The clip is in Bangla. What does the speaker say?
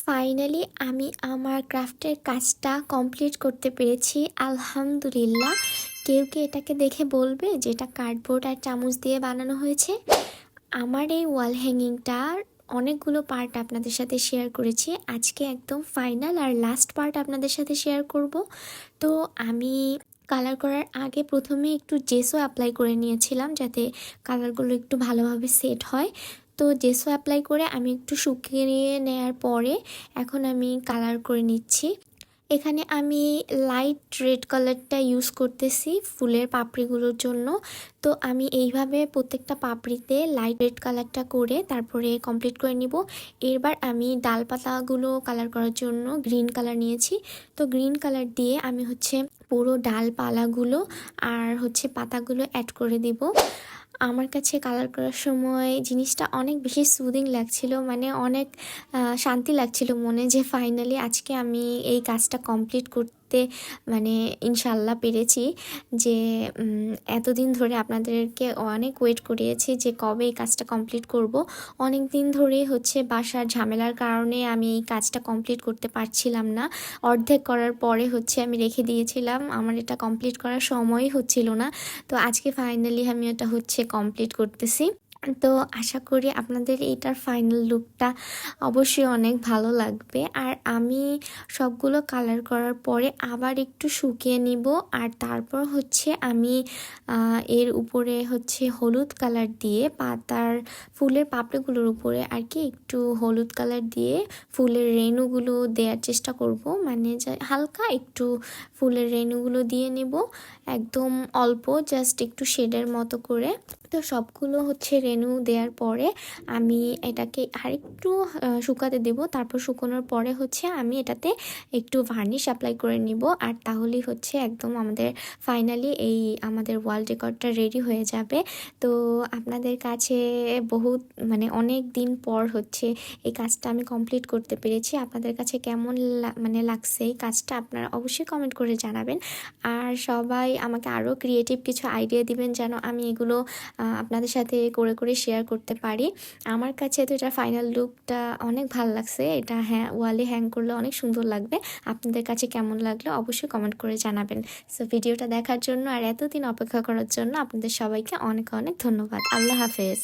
ফাইনালি আমি আমার ক্রাফটের কাজটা কমপ্লিট করতে পেরেছি, আলহামদুলিল্লাহ। কেউ কি এটাকে দেখে বলবে যে এটা কার্ডবোর্ড আর চামচ দিয়ে বানানো হয়েছে? আমার এই ওয়াল হ্যাঙ্গিংটার অনেকগুলো পার্ট আপনাদের সাথে শেয়ার করেছি, আজকে একদম ফাইনাল আর লাস্ট পার্ট আপনাদের সাথে শেয়ার করব। তো আমি কালার করার আগে প্রথমে একটু জেসো অ্যাপ্লাই করে নিয়েছিলাম যাতে কালারগুলো একটু ভালোভাবে সেট হয়। তো জেসো অ্যাপ্লাই করে আমি একটু শুকিয়ে নেওয়ার পরে এখন আমি কালার করে নিচ্ছি। এখানে আমি লাইট রেড কালারটা ইউজ করতেছি ফুলের পাপড়িগুলোর জন্য। তো আমি এইভাবে প্রত্যেকটা পাপড়িতে লাইট রেড কালারটা করে তারপরে কমপ্লিট করে নিব। এরবার আমি ডালপাতাগুলো কালার করার জন্য গ্রিন কালার নিয়েছি। তো গ্রিন কালার দিয়ে আমি পুরো ডালপালাগুলো আর পাতাগুলো অ্যাড করে দিব। আমার কাছে কালার করার সময় জিনিসটা অনেক বেশি সুদিং লাগছিল, মানে অনেক শান্তি লাগছিল মনে, যে ফাইনালি আজকে আমি এই কাজটা কমপ্লিট করতে ইনশাল্লাহ পেরেছি। যে এতদিন ধরে আপনাদেরকে অনেক ওয়েট করিয়েছি যে কবে এই কাজটা কমপ্লিট করব। অনেক দিন ধরেই বাসার ঝামেলার কারণে আমি এই কাজটা কমপ্লিট করতে পারছিলাম না। অর্ধেক করার পরে আমি রেখে দিয়েছিলাম, আমার এটা কমপ্লিট করার সময়ই হচ্ছিল না। তো আজকে ফাইনালি আমি এটা কমপ্লিট করতেছি। তো আশা করি আপনাদের এইটার ফাইনাল লুকটা অবশ্যই অনেক ভালো লাগবে। আর আমি সবগুলো কালার করার পরে আবার একটু শুকিয়ে নিব, আর তারপর আমি এর উপরে হলুদ কালার দিয়ে পাতার ফুলের পাপড়িগুলোর উপরে আর কি একটু হলুদ কালার দিয়ে ফুলের রেণুগুলো দেওয়ার চেষ্টা করব, মানে হালকা একটু ফুলের রেণুগুলো দিয়ে নেব, একদম অল্প, জাস্ট একটু শেডের মতো করে। তো সবগুলো রেণু দেওয়ার পরে আমি এটাকে আরেকটু শুকাতে দেব। তারপর শুকানোর পরে আমি এটাতে একটু ভার্নিশ অ্যাপ্লাই করে নিব, আর তাহলেই একদম আমাদের ফাইনালি এই আমাদের ওয়াল ডেকরটা রেডি হয়ে যাবে। তো আপনাদের কাছে বহুত অনেক দিন পর এই কাজটা আমি কমপ্লিট করতে পেরেছি। আপনাদের কাছে কেমন লাগছে এই কাজটা আপনারা অবশ্যই কমেন্ট করে জানাবেন। আর সবাই আমাকে আরও ক্রিয়েটিভ কিছু আইডিয়া দিবেন যেন আমি এগুলো আপনাদের সাথে করে শেয়ার করতে পারি। আমার কাছে তো এটা ফাইনাল লুকটা অনেক ভালো লাগছে, এটা ওয়ালে হ্যাং করলে অনেক সুন্দর লাগবে। আপনাদের কাছে কেমন লাগলো অবশ্যই কমেন্ট করে জানাবেন। সো ভিডিওটা দেখার জন্য আর এতদিন অপেক্ষা করার জন্য আপনাদের সবাইকে অনেক অনেক ধন্যবাদ। আল্লাহ হাফেজ।